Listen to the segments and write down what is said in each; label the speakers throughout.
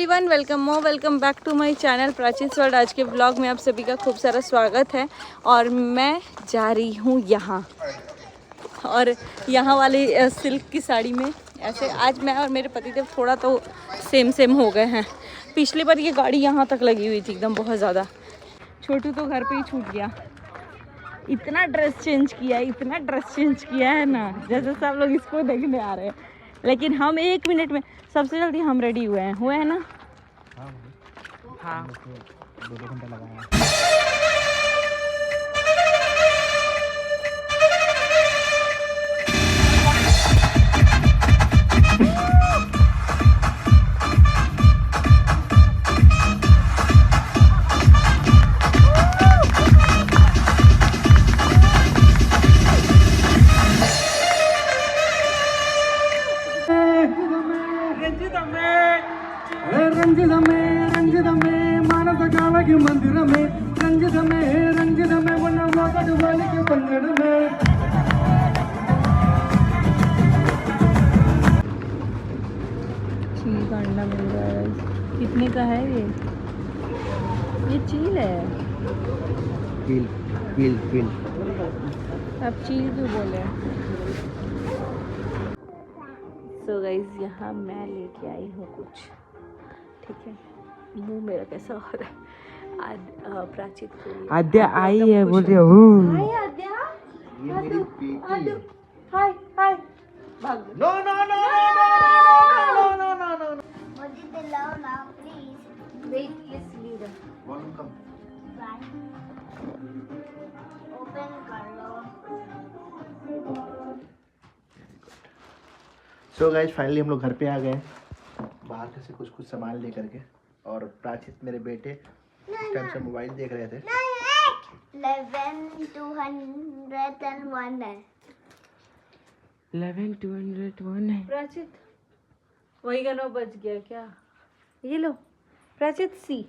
Speaker 1: Everyone welcome back to my channel Prachi's world. आज के blog में आप सभी का खूब सारा स्वागत है और मैं जा रही हूँ यहाँ और यहाँ वाली सिल्क की साड़ी में। ऐसे आज मैं और मेरे पतिदेव थोड़ा तो सेम हो गए हैं। पिछली बार ये गाड़ी यहाँ तक लगी हुई थी एकदम बहुत ज़्यादा। छोटू तो घर पे ही छूट गया। इतना ड्रेस चेंज किया है ना, जैसे सब लोग इसको देखने आ रहे हैं। लेकिन हम 1 मिनट में सबसे जल्दी हम रेडी हुए हैं ना। हाँ
Speaker 2: 2 घंटा लगाया। రంజితమే మానస కాలకి మందిరమే రంజితమే ఉన్న మొదటి వాళ్ళకి పంగడమే
Speaker 1: चील का अंडा मिल रहा है। कितने का है ये चील है।
Speaker 2: पील
Speaker 1: आप चील क्यों बोले? सो गाइस यहाँ मैं लेके आई हूँ कुछ, ठीक है। मुंह मेरा कैसा हो रहा है। प्राचीत को
Speaker 2: आद्या आई है बोल रही हूँ।
Speaker 1: हाय आद्या,
Speaker 2: ये मेरी बेटी है।
Speaker 1: हाय भाग दो।
Speaker 2: नो
Speaker 3: मुझे दिलाओ ना please.
Speaker 1: Wait please leader.
Speaker 2: Volume कम।
Speaker 3: ओपन कर लो।
Speaker 2: सो गाइस फाइनली हम लोग घर पे आ गए बाहर से कुछ सामान लेकर के। और प्राचित मेरे बेटे इस टाइम से मोबाइल देख रहे थे।
Speaker 3: 11,201 है।
Speaker 2: 11,201 है।
Speaker 1: प्राचित वही का 9 बज गया क्या? ये लो प्राचित सी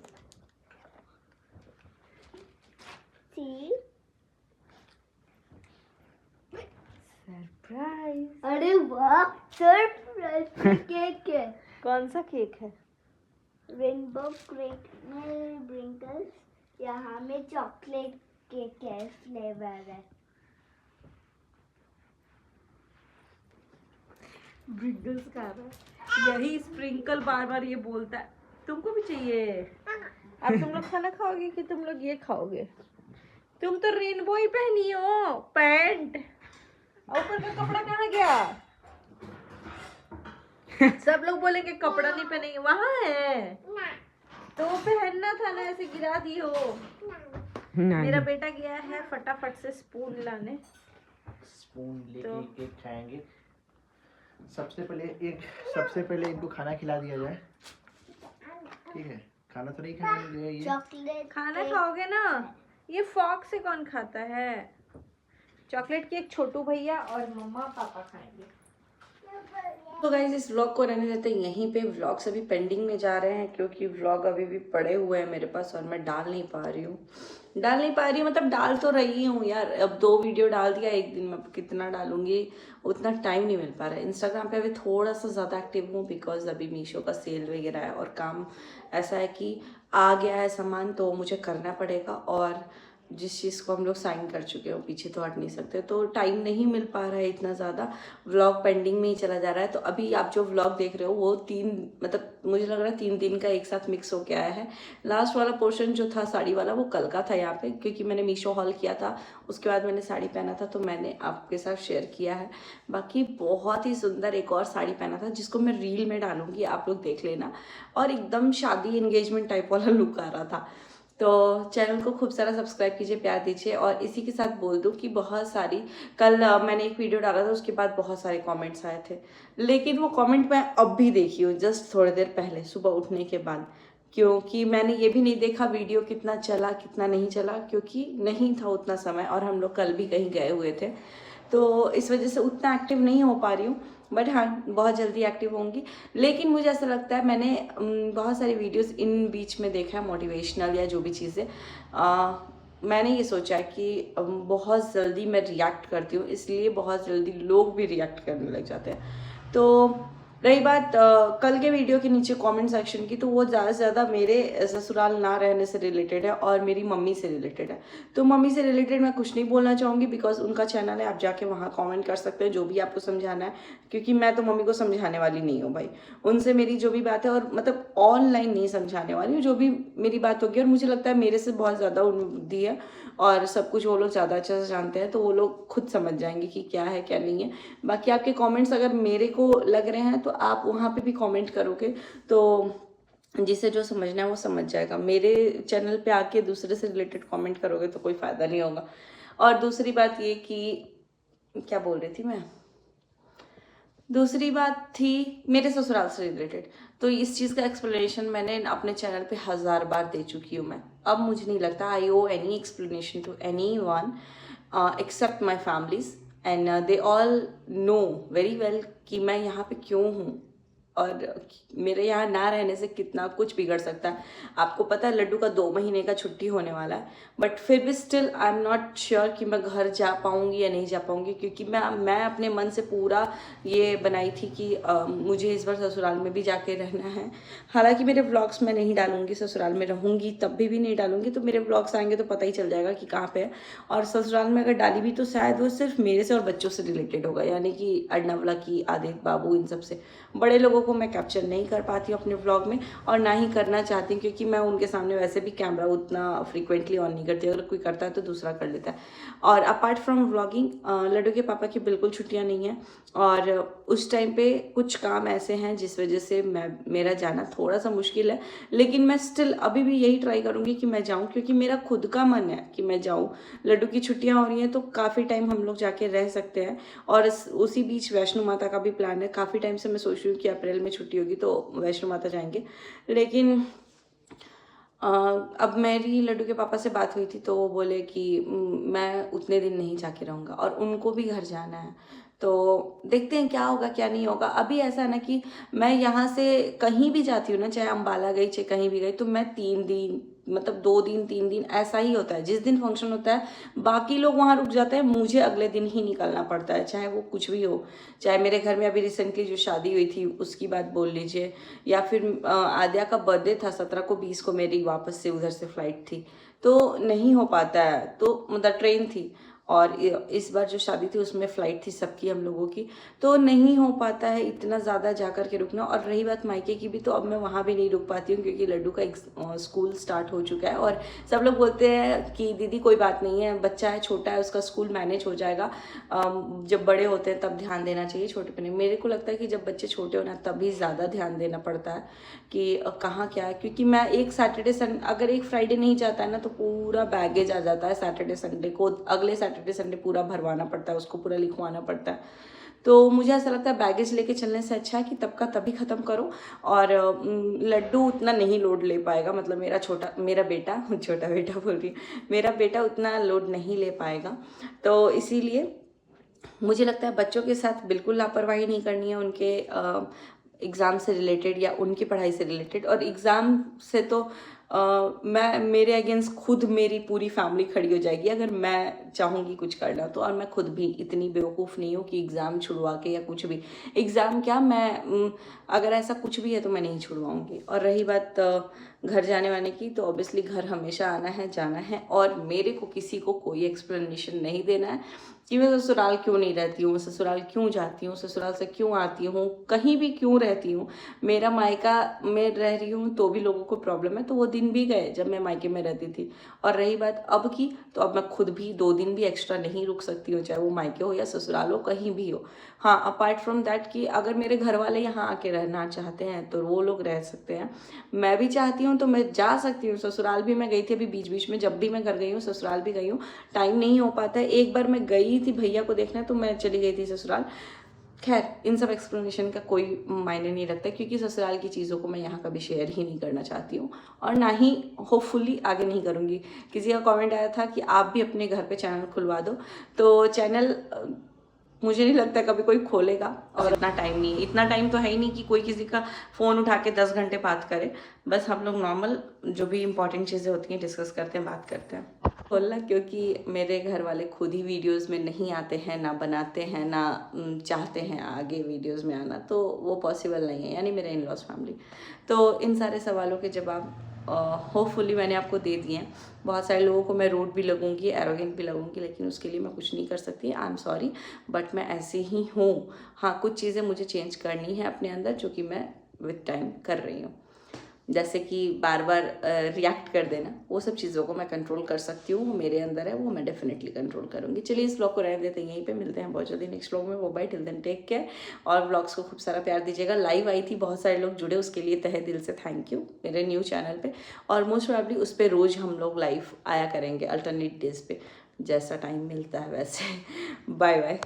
Speaker 1: सरप्राइज।
Speaker 3: अरे वाह, सरप्राइज केक है।
Speaker 1: कौन सा केक है?
Speaker 3: रेनबो केक में ब्रिंकल्स, यहाँ में चॉकलेट केक है, फ्लेवर है।
Speaker 1: ब्रिंकल्स खा रहा है। यही स्प्रिंकल बार बार ये बोलता है तुमको भी चाहिए। अब तुम लोग खाना खाओगे कि तुम लोग ये खाओगे? तुम तो रेनबो ही पहनी हो पैंट, ऊपर का कपड़ा कहाँ गया? सब लोग बोलेंगे कपड़ा नहीं पहनेंगे, वहाँ है तो पहनना था ना, ऐसे गिरा दी हो। मेरा बेटा गया है फटाफट से स्पून लाने।
Speaker 2: स्पून लेके केक खाएंगे। सबसे पहले इनको खाना खिला दिया जाए, ठीक है। खाना तो नहीं खाएंगे ये।
Speaker 3: चॉकलेट
Speaker 1: खाना खाओगे ना। ये फॉक से कौन खाता है? चॉकलेट केक छोटू भैया और मम्मा पापा खाएंगे। तो गाइस इस व्लॉग को रहने देते हैं यहीं पे। व्लॉग्स अभी पेंडिंग में जा रहे हैं क्योंकि व्लॉग अभी भी पड़े हुए हैं मेरे पास और मैं डाल नहीं पा रही हूँ। मतलब डाल तो रही हूँ यार। अब 2 वीडियो डाल दिया एक दिन में, कितना डालूंगी उतना टाइम नहीं मिल पा रहा है। इंस्टाग्राम पे अभी थोड़ा सा ज़्यादा एक्टिव हूँ बिकॉज अभी मीशो का सेल वगैरह है और काम ऐसा है कि आ गया है सामान तो मुझे करना पड़ेगा। और जिस चीज़ को हम लोग साइन कर चुके हो पीछे तो हट नहीं सकते, तो टाइम नहीं मिल पा रहा है इतना ज़्यादा। व्लॉग पेंडिंग में ही चला जा रहा है। तो अभी आप जो व्लॉग देख रहे हो वो 3 मतलब मुझे लग रहा है 3 दिन का एक साथ मिक्स होके आया है। लास्ट वाला पोर्शन जो था साड़ी वाला वो कल का था यहाँ पे, क्योंकि मैंने मीशो हॉल किया था, उसके बाद मैंने साड़ी पहना था तो मैंने आपके साथ शेयर किया है। बाकी बहुत ही सुंदर एक और साड़ी पहना था जिसको मैं रील में डालूंगी, आप लोग देख लेना। और एकदम शादी एंगेजमेंट टाइप वाला लुक आ रहा था। तो चैनल को खूब सारा सब्सक्राइब कीजिए, प्यार दीजिए। और इसी के साथ बोल दूं कि बहुत सारी कल मैंने एक वीडियो डाला था, उसके बाद बहुत सारे कमेंट्स आए थे, लेकिन वो कमेंट मैं अब भी देखी हूँ जस्ट थोड़ी देर पहले सुबह उठने के बाद, क्योंकि मैंने ये भी नहीं देखा वीडियो कितना चला कितना नहीं चला, क्योंकि नहीं था उतना समय और हम लोग कल भी कहीं गए हुए थे, तो इस वजह से उतना एक्टिव नहीं हो पा रही हूँ। बट हाँ बहुत जल्दी एक्टिव होंगी। लेकिन मुझे ऐसा लगता है मैंने बहुत सारी वीडियोस इन बीच में देखा है मोटिवेशनल या जो भी चीज़ें, मैंने ये सोचा है कि बहुत जल्दी मैं रिएक्ट करती हूँ, इसलिए बहुत जल्दी लोग भी रिएक्ट करने लग जाते हैं। तो रही बात कल के वीडियो के नीचे कमेंट सेक्शन की, तो वो ज़्यादा से ज़्यादा मेरे ससुराल ना रहने से रिलेटेड है और मेरी मम्मी से रिलेटेड है। तो मम्मी से रिलेटेड मैं कुछ नहीं बोलना चाहूँगी, बिकॉज उनका चैनल है, आप जाके वहाँ कमेंट कर सकते हैं जो भी आपको समझाना है, क्योंकि मैं तो मम्मी को समझाने वाली नहीं हूँ भाई। उनसे मेरी जो भी बात है, और मतलब ऑनलाइन नहीं समझाने वाली हूँ, जो भी मेरी बात होगी, और मुझे लगता है मेरे से बहुत ज़्यादा उन बुद्धि है और सब कुछ वो लोग ज़्यादा अच्छे से जानते हैं, तो वो लोग खुद समझ जाएंगे कि क्या है क्या नहीं है। बाकी आपके कमेंट्स अगर मेरे को लग रहे हैं तो आप वहाँ पे भी कमेंट करोगे, तो जिसे जो समझना है वो समझ जाएगा। मेरे चैनल पे आके दूसरे से रिलेटेड कमेंट करोगे तो कोई फ़ायदा नहीं होगा। और दूसरी बात ये कि क्या बोल रही थी मैं, दूसरी बात थी मेरे ससुराल से रिलेटेड, तो इस चीज़ का एक्सप्लेनेशन मैंने अपने चैनल पे 1000 बार दे चुकी हूँ मैं। अब मुझे नहीं लगता I owe any explanation to anyone except my families, and they all know very well कि मैं यहाँ पे क्यों हूँ और मेरे यहाँ ना रहने से कितना कुछ बिगड़ सकता है। आपको पता है लड्डू का 2 महीने का छुट्टी होने वाला है, बट फिर भी still I am not sure कि मैं घर जा पाऊँगी या नहीं जा पाऊँगी, क्योंकि मैं अपने मन से पूरा ये बनाई थी कि मुझे इस बार ससुराल में भी जाके रहना है। हालांकि मेरे व्लॉग्स मैं नहीं डालूंगी, ससुराल में रहूँगी तब भी नहीं डालूंगी, तो मेरे व्लॉग्स आएंगे तो पता ही चल जाएगा कि कहाँ पे है। और ससुराल में अगर डाली भी तो शायद वो सिर्फ मेरे से और बच्चों से रिलेटेड होगा, यानी कि अर्नवला की, आदित्य बाबू, इन सब से। बड़े लोगों को मैं कैप्चर नहीं कर पाती हूँ अपने व्लॉग में, और ना ही करना चाहती हूँ, क्योंकि मैं उनके सामने वैसे भी कैमरा उतना फ्रीक्वेंटली ऑन नहीं करती। अगर कोई करता है तो दूसरा कर लेता है। और अपार्ट फ्रॉम व्लॉगिंग, लड्डू के पापा की बिल्कुल छुट्टियाँ नहीं हैं, और उस टाइम पे कुछ काम ऐसे हैं जिस वजह से मेरा जाना थोड़ा सा मुश्किल है। लेकिन मैं स्टिल अभी भी यही ट्राई करूँगी कि मैं जाऊँ, क्योंकि मेरा खुद का मन है कि मैं जाऊँ। लड्डू की छुट्टियाँ हो रही हैं तो काफ़ी टाइम हम लोग जाके रह सकते हैं, और उसी बीच वैष्णो माता का भी प्लान है। काफ़ी टाइम से मैं सोच रही हूँ कि अप्रैल में छुट्टी होगी तो वैष्णो माता जाएंगे। लेकिन अब मेरी लड्डू के पापा से बात हुई थी तो वो बोले कि मैं उतने दिन नहीं जाके रहूँगा, और उनको भी घर जाना है। तो देखते हैं क्या होगा क्या नहीं होगा। अभी ऐसा है ना कि मैं यहाँ से कहीं भी जाती हूँ ना, चाहे अम्बाला गई चाहे कहीं भी गई, तो मैं 3 दिन, मतलब 2 दिन 3 दिन ऐसा ही होता है। जिस दिन फंक्शन होता है बाकी लोग वहाँ रुक जाते हैं, मुझे अगले दिन ही निकलना पड़ता है, चाहे वो कुछ भी हो। चाहे मेरे घर में अभी रिसेंटली जो शादी हुई थी उसकी बात बोल लीजिए, या फिर आद्या का बर्थडे था 17 को, 20 को मेरी वापस से उधर से फ्लाइट थी, तो नहीं हो पाता है। तो मतलब ट्रेन थी, और इस बार जो शादी थी उसमें फ़्लाइट थी सबकी, हम लोगों की, तो नहीं हो पाता है इतना ज़्यादा जा कर के रुकना। और रही बात मायके की भी, तो अब मैं वहाँ भी नहीं रुक पाती हूँ, क्योंकि लड्डू का एक स्कूल स्टार्ट हो चुका है, और सब लोग बोलते हैं कि दीदी कोई बात नहीं है, बच्चा है, छोटा है, उसका स्कूल मैनेज हो जाएगा, जब बड़े होते हैं तब ध्यान देना चाहिए, छोटे पे नहीं। मेरे को लगता है कि जब बच्चे छोटे होना तभी ज़्यादा ध्यान देना पड़ता है कि कहाँ क्या है, क्योंकि मैं एक सैटरडे संडे, अगर एक फ्राइडे नहीं जाता है ना तो पूरा बैगेज आ जाता है सैटरडे संडे को, अगले सैटरडे संडे पूरा भरवाना पड़ता है, उसको पूरा लिखवाना पड़ता है। तो मुझे ऐसा लगता है बैगेज लेके चलने से अच्छा है कि तब का तभी ख़त्म करो। और लड्डू उतना नहीं लोड ले पाएगा, मतलब मेरा बेटा छोटा बेटा बोल रही है, मेरा बेटा उतना लोड नहीं ले पाएगा। तो इसीलिए मुझे लगता है बच्चों के साथ बिल्कुल लापरवाही नहीं करनी है, उनके एग्ज़ाम से रिलेटेड या उनकी पढ़ाई से रिलेटेड। और एग्ज़ाम से तो मैं, मेरे अगेंस्ट खुद मेरी पूरी फैमिली खड़ी हो जाएगी अगर मैं चाहूँगी कुछ करना तो। और मैं खुद भी इतनी बेवकूफ़ नहीं हूँ कि एग्ज़ाम छुड़वा के या कुछ भी, एग्ज़ाम क्या, मैं अगर ऐसा कुछ भी है तो मैं नहीं छुड़वाऊँगी। और रही बात घर जाने वाने की, तो ऑब्वियसली घर हमेशा आना है, जाना है, और मेरे को किसी को कोई एक्सप्लेनेशन नहीं देना है कि मैं ससुराल क्यों नहीं रहती हूँ, ससुराल क्यों जाती हूँ, ससुराल से क्यों आती हूँ, कहीं भी क्यों रहती हूँ। मेरा मायका में रह रही हूँ तो भी लोगों को प्रॉब्लम है, तो वो दिन भी गए जब मैं मायके में रहती थी। और रही बात अब की, तो अब मैं खुद भी 2 दिन भी एक्स्ट्रा नहीं रुक सकती हूँ, चाहे वो मायके हो या ससुराल हो, कहीं भी हो। हाँ, अपार्ट फ्रॉम दैट कि अगर मेरे घर वाले यहाँ आके रहना चाहते हैं तो वो लोग रह सकते हैं, मैं भी चाहती हूँ तो मैं जा सकती हूँ। ससुराल भी मैं गई थी अभी बीच बीच में, जब भी मैं घर गई हूँ ससुराल भी गई हूँ, टाइम नहीं हो पाता है। एक बार मैं गई थी भैया को देखना तो मैं चली गई थी ससुराल। खैर, इन सब एक्सप्लेनेशन का कोई मायने नहीं रखता, क्योंकि ससुराल की चीज़ों को मैं यहाँ कभी शेयर ही नहीं करना चाहती हूँ, और ना ही होपफुली आगे नहीं करूँगी। किसी का कमेंट आया था कि आप भी अपने घर पे चैनल खुलवा दो, तो चैनल मुझे नहीं लगता कभी कोई खोलेगा, और इतना टाइम नहीं है, इतना टाइम तो है ही नहीं कि कोई किसी का फ़ोन उठा के 10 घंटे बात करे। बस हम लोग नॉर्मल जो भी इंपॉर्टेंट चीज़ें होती हैं डिस्कस करते हैं, बात करते हैं। खोलना क्योंकि मेरे घर वाले खुद ही वीडियोस में नहीं आते हैं, ना बनाते हैं, ना चाहते हैं आगे वीडियोस में आना, तो वो पॉसिबल नहीं है, यानी मेरे इन लॉज फैमिली। तो इन सारे सवालों के जवाब होपफुली मैंने आपको दे दिए हैं। बहुत सारे लोगों को मैं रूड भी लगूंगी, एरोगेंट भी लगूंगी, लेकिन उसके लिए मैं कुछ नहीं कर सकती। आई एम सॉरी, बट मैं ऐसे ही हूँ। हाँ, कुछ चीज़ें मुझे चेंज करनी है अपने अंदर, जो कि मैं विद टाइम कर रही हूँ। जैसे कि बार बार रिएक्ट कर देना, वो सब चीज़ों को मैं कंट्रोल कर सकती हूँ, वो मेरे अंदर है, वो मैं डेफिनेटली कंट्रोल करूँगी। चलिए इस व्लॉग को रहने देते हैं यहीं पे, मिलते हैं बहुत जल्दी नेक्स्ट व्लॉग में। वो bye, till then take care, और व्लॉग्स को खूब सारा प्यार दीजिएगा। लाइव आई थी, बहुत सारे लोग जुड़े, उसके लिए तहे दिल से थैंक यू मेरे न्यू चैनल पे, और मोस्ट प्रोबेबली उस पर रोज़ हम लोग लाइव आया करेंगे, अल्टरनेट डेज पे, जैसा टाइम मिलता है वैसे। Bye bye.